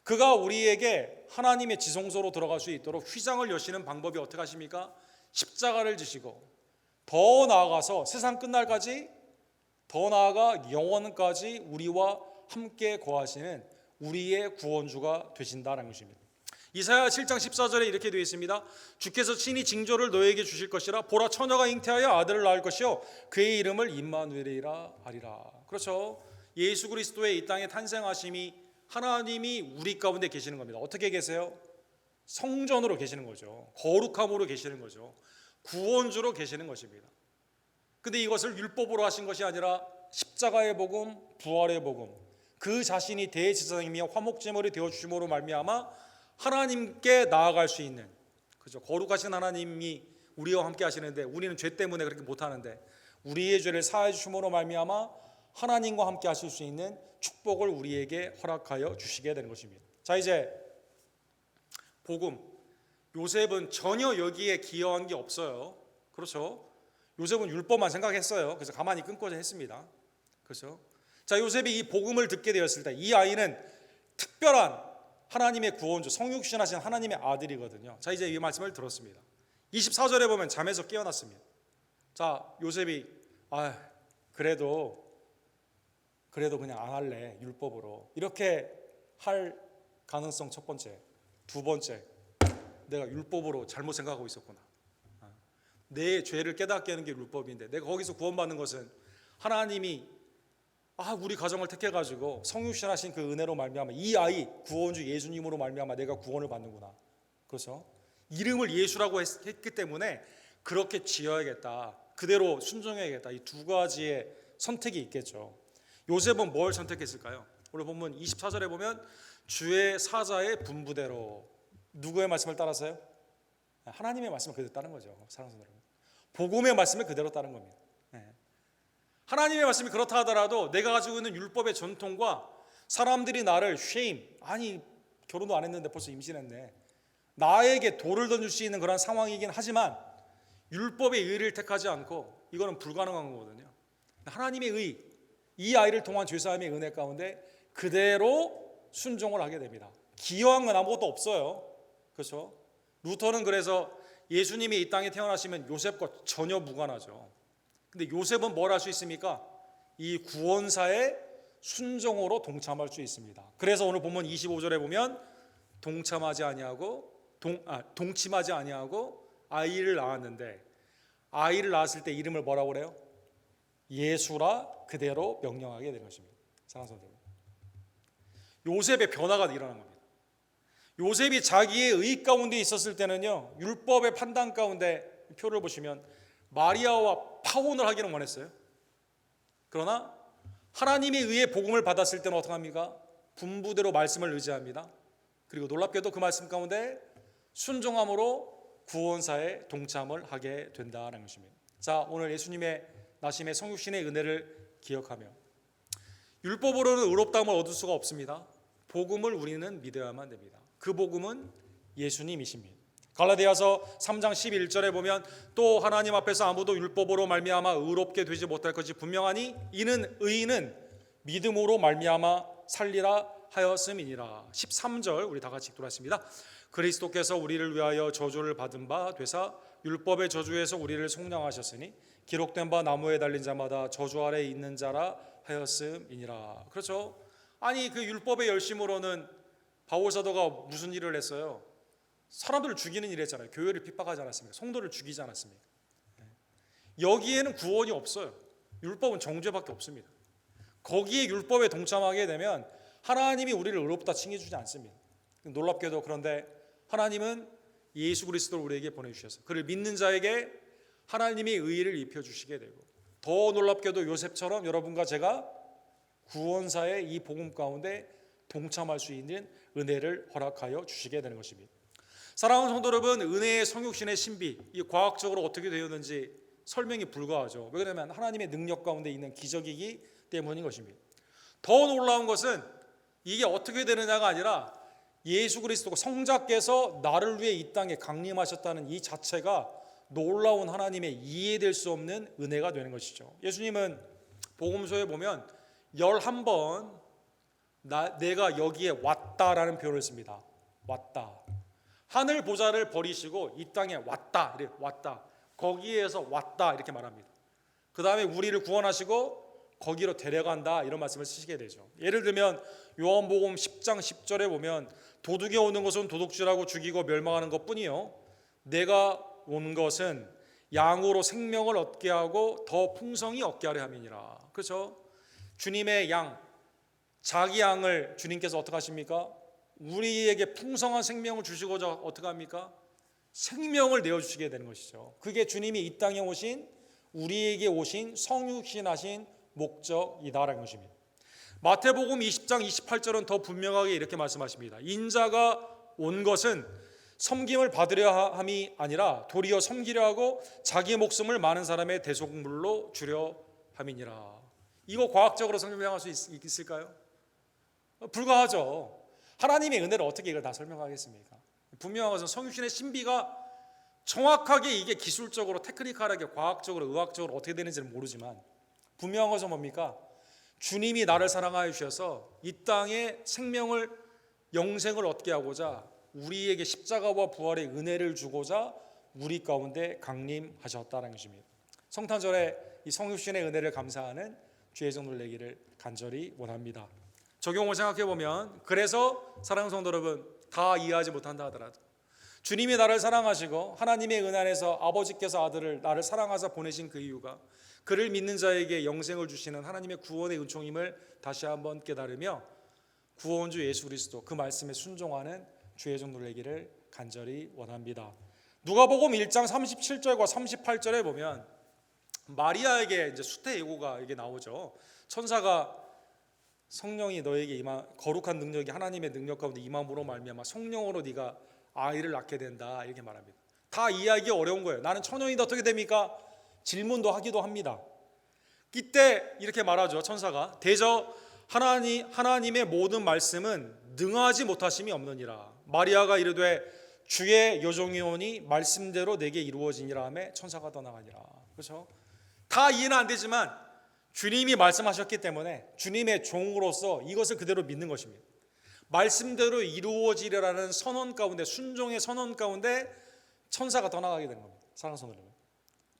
그가 우리에게 하나님의 지성소로 들어갈 수 있도록 휘장을 여시는 방법이 어떻게 하십니까? 십자가를 지시고, 더 나아가서 세상 끝날까지, 더 나아가 영원까지 우리와 함께 거하시는 우리의 구원주가 되신다는 것입니다. 이사야 7장 14절에 이렇게 되어 있습니다. 주께서 친히 징조를 너에게 주실 것이라. 보라, 처녀가 잉태하여 아들을 낳을 것이요 그의 이름을 임마누엘이라 하리라. 그렇죠. 예수 그리스도의 이 땅에 탄생하심이 하나님이 우리 가운데 계시는 겁니다. 어떻게 계세요? 성전으로 계시는 거죠. 거룩함으로 계시는 거죠. 구원주로 계시는 것입니다. 근데 이것을 율법으로 하신 것이 아니라 십자가의 복음, 부활의 복음, 그 자신이 대제사장이며 화목제물이 되어 주심으로 말미암아 하나님께 나아갈 수 있는, 그죠? 거룩하신 하나님이 우리와 함께 하시는데 우리는 죄 때문에 그렇게 못 하는데 우리의 죄를 사해 주심으로 말미암아 하나님과 함께 하실 수 있는 축복을 우리에게 허락하여 주시게 되는 것입니다. 자, 이제 복음, 요셉은 전혀 여기에 기여한 게 없어요. 그렇죠? 요셉은 율법만 생각했어요. 그래서 가만히 끊고자 했습니다. 그렇죠? 자, 요셉이 이 복음을 듣게 되었을 때 이 아이는 특별한 하나님의 구원주, 성육신하신 하나님의 아들이거든요. 자, 이제 이 말씀을 들었습니다. 24절에 보면 잠에서 깨어났습니다. 자, 요셉이 그래도 그냥 안 할래, 율법으로, 이렇게 할 가능성 첫 번째. 두 번째, 내가 율법으로 잘못 생각하고 있었구나. 내 죄를 깨닫게 하는 게 율법인데 내가 거기서 구원받는 것은 하나님이 우리 가정을 택해가지고 성육신하신 그 은혜로 말미암아 이 아이 구원주 예수님으로 말미암아 내가 구원을 받는구나. 그렇죠? 이름을 예수라고 했기 때문에 그렇게 지어야겠다, 그대로 순종해야겠다. 이 두 가지의 선택이 있겠죠. 요셉은 뭘 선택했을까요? 오늘 본문 24절에 보면 주의 사자의 분부대로, 누구의 말씀을 따라서요? 하나님의 말씀을 그대로 따른 거죠. 사랑하는 여러분, 복음의 말씀을 그대로 따른 겁니다. 하나님의 말씀이 그렇다 하더라도 내가 가지고 있는 율법의 전통과 사람들이 나를 결혼도 안 했는데 벌써 임신했네, 나에게 돌을 던질 수 있는 그런 상황이긴 하지만 율법의 의를 택하지 않고 이거는 불가능한 거거든요. 하나님의 의, 이 아이를 통한 죄사함의 은혜 가운데 그대로 순종을 하게 됩니다. 기여한 건 아무것도 없어요. 그렇죠? 루터는 그래서 예수님이 이 땅에 태어나시면 요셉과 전혀 무관하죠. 근데 요셉은 뭘 할 수 있습니까? 이 구원사의 순종으로 동참할 수 있습니다. 그래서 오늘 본문 25절에 보면 동침하지 아니하고 아이를 낳았는데, 아이를 낳았을 때 이름을 뭐라고 그래요? 예수라 그대로 명령하게 된 것입니다. 사랑하는 성도 여러분, 요셉의 변화가 일어난 겁니다. 요셉이 자기의 의 가운데 있었을 때는요, 율법의 판단 가운데 표를 보시면 마리아와 파혼을 하기는 원했어요. 그러나 하나님의 의의 복음을 받았을 때는 어떻게 합니까? 분부대로 말씀을 의지합니다. 그리고 놀랍게도 그 말씀 가운데 순종함으로 구원사에 동참을 하게 된다는 것입니다. 자, 오늘 예수님의 나심의 성육신의 은혜를 기억하며 율법으로는 의롭다함을 얻을 수가 없습니다. 복음을 우리는 믿어야만 됩니다. 그 복음은 예수님이십니다. 갈라디아서 3장 11절에 보면 또 하나님 앞에서 아무도 율법으로 말미암아 의롭게 되지 못할 것이 분명하니 이는 의인은 믿음으로 말미암아 살리라 하였음이니라. 13절 우리 다 같이 읽도록 하겠습니다. 그리스도께서 우리를 위하여 저주를 받은 바 되사 율법의 저주에서 우리를 속량하셨으니 기록된 바 나무에 달린 자마다 저주 아래에 있는 자라 하였음이니라. 그렇죠? 아니 그 율법의 열심으로는 바울 사도가 무슨 일을 했어요? 사람들을 죽이는 일을 했잖아요. 교회를 핍박하지 않았습니까? 성도를 죽이지 않았습니까? 여기에는 구원이 없어요. 율법은 정죄밖에 없습니다. 거기에 율법에 동참하게 되면 하나님이 우리를 의롭다 칭해주지 않습니다. 놀랍게도 그런데 하나님은 예수 그리스도를 우리에게 보내주셔서 그를 믿는 자에게 하나님의 의를 입혀주시게 되고, 더 놀랍게도 요셉처럼 여러분과 제가 구원사의 이 복음 가운데 동참할 수 있는 은혜를 허락하여 주시게 되는 것입니다. 사랑하는 성도 여러분, 은혜의 성육신의 신비, 이 과학적으로 어떻게 되었는지 설명이 불가하죠. 왜 그러냐면 하나님의 능력 가운데 있는 기적이기 때문인 것입니다. 더 놀라운 것은 이게 어떻게 되느냐가 아니라 예수 그리스도가 성자께서 나를 위해 이 땅에 강림하셨다는 이 자체가 놀라운 하나님의 이해될 수 없는 은혜가 되는 것이죠. 예수님은 복음서에 보면 11번 내가 여기에 왔다라는 표현을 씁니다. 왔다. 하늘 보좌를 버리시고 이 땅에 왔다. 이래 왔다. 거기에서 왔다 이렇게 말합니다. 그 다음에 우리를 구원하시고 거기로 데려간다 이런 말씀을 쓰시게 되죠. 예를 들면 요한복음 10장 10절에 보면 도둑이 오는 것은 도둑질하고 죽이고 멸망하는 것뿐이요 내가 온 것은 양으로 생명을 얻게 하고 더 풍성히 얻게 하려 함이니라. 그렇죠? 주님의 양, 자기 양을 주님께서 어떻게 하십니까? 우리에게 풍성한 생명을 주시고자 어떻게 합니까? 생명을 내어주시게 되는 것이죠. 그게 주님이 이 땅에 오신, 우리에게 오신 성육신하신 목적이다라는 것입니다. 마태복음 20장 28절은 더 분명하게 이렇게 말씀하십니다. 인자가 온 것은 섬김을 받으려 함이 아니라 도리어 섬기려 하고 자기 목숨을 많은 사람의 대속물로 주려 함이니라. 이거 과학적으로 설명할 수 있을까요? 불가하죠. 하나님의 은혜를 어떻게 이걸 다 설명하겠습니까? 분명한 것은 성육신의 신비가 정확하게 이게 기술적으로 테크니컬하게 과학적으로 의학적으로 어떻게 되는지는 모르지만 분명한 것은 뭡니까? 주님이 나를 사랑하여 주셔서 이 땅에 생명을 영생을 얻게 하고자 우리에게 십자가와 부활의 은혜를 주고자 우리 가운데 강림하셨다는 것입니다. 성탄절에 이 성육신의 은혜를 감사하는 주의 종들 되기를 간절히 원합니다. 적용을 생각해 보면 그래서 사랑하는 성도 여러분 다 이해하지 못한다 하더라도 주님이 나를 사랑하시고 하나님의 은혜 안에서 아버지께서 아들을 나를 사랑하사 보내신 그 이유가 그를 믿는 자에게 영생을 주시는 하나님의 구원의 은총임을 다시 한번 깨달으며 구원주 예수 그리스도 그 말씀에 순종하는 주의 종들 되기를 간절히 원합니다. 누가복음 1장 37절과 38절에 보면 마리아에게 이제 수태 예고가 이게 나오죠. 천사가 성령이 너에게 임한 거룩한 능력이 하나님의 능력 가운데 임함으로 말미암아 성령으로 네가 아이를 낳게 된다 이렇게 말합니다. 다 이해하기 어려운 거예요. 나는 처녀인데 어떻게 됩니까? 질문도 하기도 합니다. 이때 이렇게 말하죠. 천사가 대저 하나님의 모든 말씀은 능하지 못하심이 없느니라. 마리아가 이르되 주의 여종이오니 말씀대로 내게 이루어지니라 하며 천사가 떠나가니라. 그렇죠? 다 이해는 안 되지만 주님이 말씀하셨기 때문에 주님의 종으로서 이것을 그대로 믿는 것입니다. 말씀대로 이루어지리라는 선언 가운데 순종의 선언 가운데 천사가 떠나가게 되는 겁니다. 사랑하는 성도 여러분,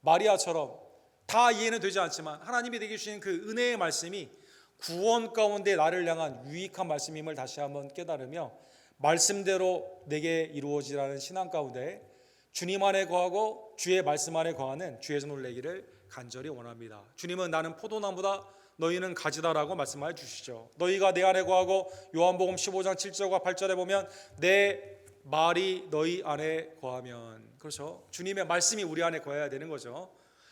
마리아처럼 다 이해는 되지 않지만 하나님이 내게 주신 그 은혜의 말씀이 구원 가운데 나를 향한 유익한 말씀임을 다시 한번 깨달으며 말씀대로 내게 이루어지라는 신앙 가운데 주님 안에 거하고 주의 말씀 안에 거하는 주의 손을 내기를 간절히 원합니다. 주님은 나는 포도나무다 너희는 가지다라고 말씀하여 주시죠. 너희가 내 안에 거하고 요한복음 15장 7절과 8절에 보면 내 말이 너희 안에 거하면, 그렇죠? 주님의 말씀이 우리 안에 거해야 되는 거죠.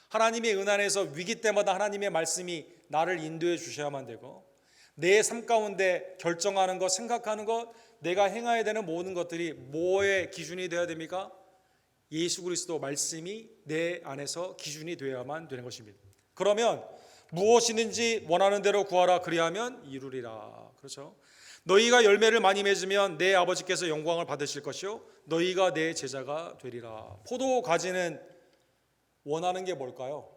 하나님의 은 안에서 위기 때마다 하나님의 말씀이 나를 인도해 주셔야만 되고, 내 삶 가운데 결정하는 것, 생각하는 것, 내가 행해야 되는 모든 것들이 뭐의 기준이 되어야 됩니까? 예수 그리스도 말씀이 내 안에서 기준이 되어야만 되는 것입니다. 그러면 무엇이든지 원하는 대로 구하라, 그리하면 이루리라. 그렇죠? 너희가 열매를 많이 맺으면 내 아버지께서 영광을 받으실 것이요 너희가 내 제자가 되리라. 포도 가지는 원하는 게 뭘까요?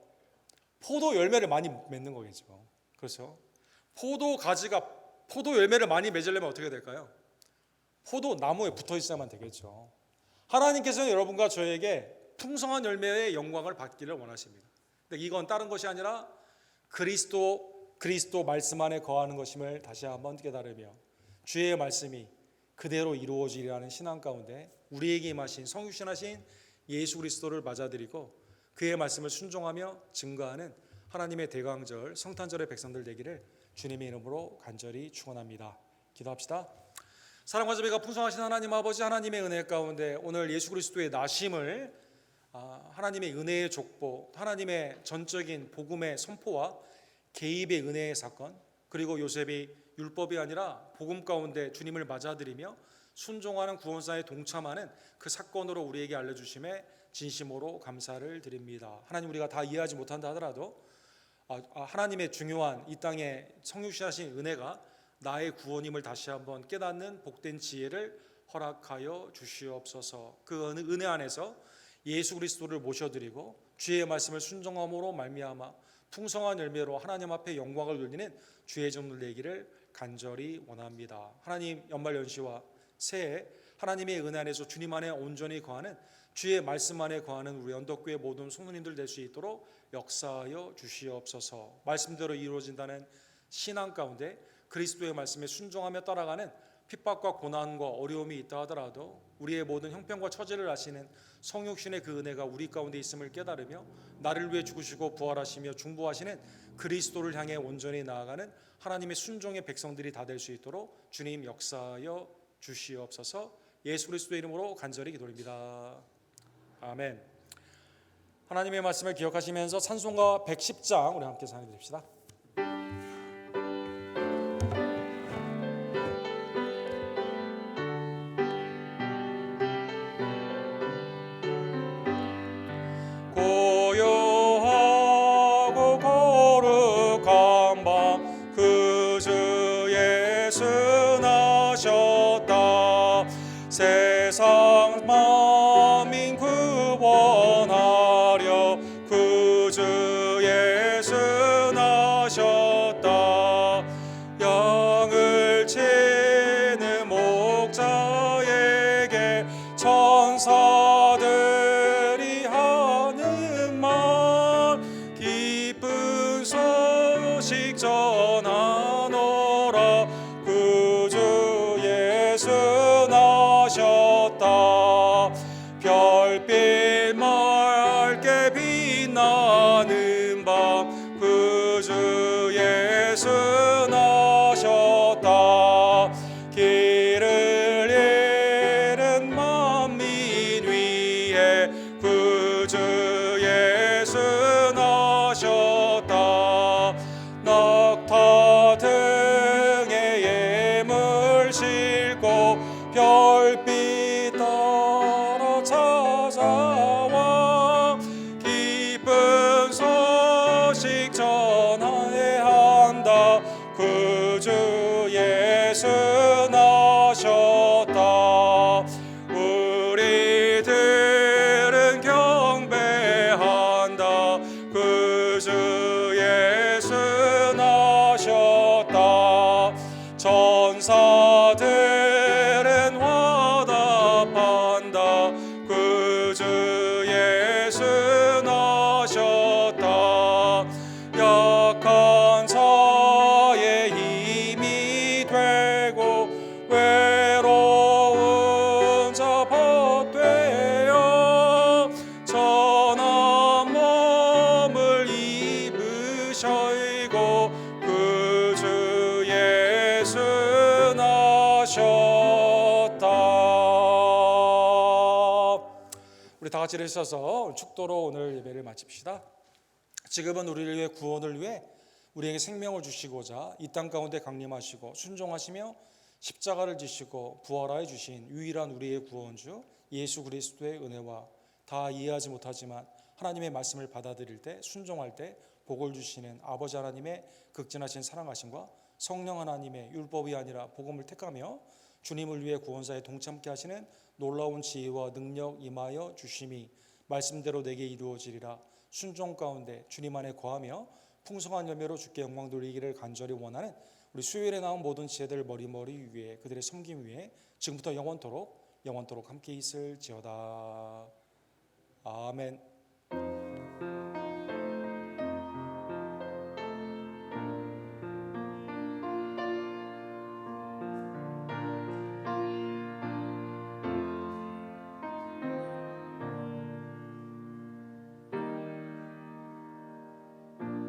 포도 열매를 많이 맺는 거겠죠. 그렇죠? 포도 가지가 포도 열매를 많이 맺으려면 어떻게 될까요? 포도 나무에 붙어 있어야만 되겠죠. 하나님께서는 여러분과 저에게 풍성한 열매의 영광을 받기를 원하십니다. 근데 이건 다른 것이 아니라 그리스도 말씀 안에 거하는 것임을 다시 한번 깨달으며 주의 말씀이 그대로 이루어지리라는 신앙 가운데 우리에게 임하신 성육신하신 예수 그리스도를 맞아들이고 그의 말씀을 순종하며 증거하는 하나님의 대강절 성탄절의 백성들 되기를 주님의 이름으로 간절히 축원합니다. 기도합시다. 사랑과 자비가 풍성하신 하나님 아버지, 하나님의 은혜 가운데 오늘 예수 그리스도의 나심을 하나님의 은혜의 족보, 하나님의 전적인 복음의 선포와 개입의 은혜의 사건, 그리고 요셉이 율법이 아니라 복음 가운데 주님을 맞아들이며 순종하는 구원사에 동참하는 그 사건으로 우리에게 알려주심에 진심으로 감사를 드립니다. 하나님, 우리가 다 이해하지 못한다 하더라도 하나님의 중요한 이 땅에 성육신하신 은혜가 나의 구원임을 다시 한번 깨닫는 복된 지혜를 허락하여 주시옵소서. 그 은혜 안에서 예수 그리스도를 모셔드리고 주의 말씀을 순종함으로 말미암아 풍성한 열매로 하나님 앞에 영광을 돌리는 주의 종들 되기를 간절히 원합니다. 하나님, 연말 연시와 새해 하나님의 은혜 안에서 주님 안에 온전히 거하는 주의 말씀 안에 거하는 우리 언덕교회 모든 성도님들 될 수 있도록 역사하여 주시옵소서. 말씀대로 이루어진다는 신앙 가운데 그리스도의 말씀에 순종하며 따라가는 핍박과 고난과 어려움이 있다 하더라도 우리의 모든 형편과 처지를 아시는 성육신의 그 은혜가 우리 가운데 있음을 깨달으며 나를 위해 죽으시고 부활하시며 중보하시는 그리스도를 향해 온전히 나아가는 하나님의 순종의 백성들이 다 될 수 있도록 주님 역사하여 주시옵소서. 예수 그리스도의 이름으로 간절히 기도드립니다. 아멘. 하나님의 말씀을 기억하시면서 찬송가 110장 우리 함께 찬양해 드립시다. 고요하고 거룩한 밤 그 주 예수 나셨다. 세상 만민 구원하려 그 주 예수 나셨다. 양을 치는 목자에게 천사들이 하는 말 기쁜 소식 전하노라. 그 주 예수 나셨다. 별빛 맑게 빛나는 밤 그 주 예수 나셨다. 길을 잃은 만민 위에 그 주 예수 나셨다. 낙타 등에 예물 싣고 별빛 따라 찾아와 기쁜 소식 전하야 한다. 그 주 예수 나셨다. 우리들은 경배한다. 그 주 예수 나셨다. 천사들은 화답한다. 그 주 예수 나셨다. 약한 자의 힘이 되고 외로운 자 벗되어 천한 몸을 입으셔이고 그 우리 다 같이 일어서서 축도로 오늘 예배를 마칩시다. 지금은 우리를 위해 구원을 위해 우리에게 생명을 주시고자 이 땅 가운데 강림하시고 순종하시며 십자가를 지시고 부활하여 주신 유일한 우리의 구원주 예수 그리스도의 은혜와 다 이해하지 못하지만 하나님의 말씀을 받아들일 때 순종할 때 복을 주시는 아버지 하나님의 극진하신 사랑하심과 성령 하나님의 율법이 아니라 복음을 택하며 주님을 위해 구원사에 동참케 하시는 놀라운 지혜와 능력 임하여 주심이 말씀대로 내게 이루어지리라. 순종 가운데 주님 안에 거하며 풍성한 열매로 주께 영광 돌리기를 간절히 원하는 우리 수요일에 나온 모든 지혜들 머리머리 위에 그들의 섬김 위에 지금부터 영원토록 함께 있을지어다. 아멘.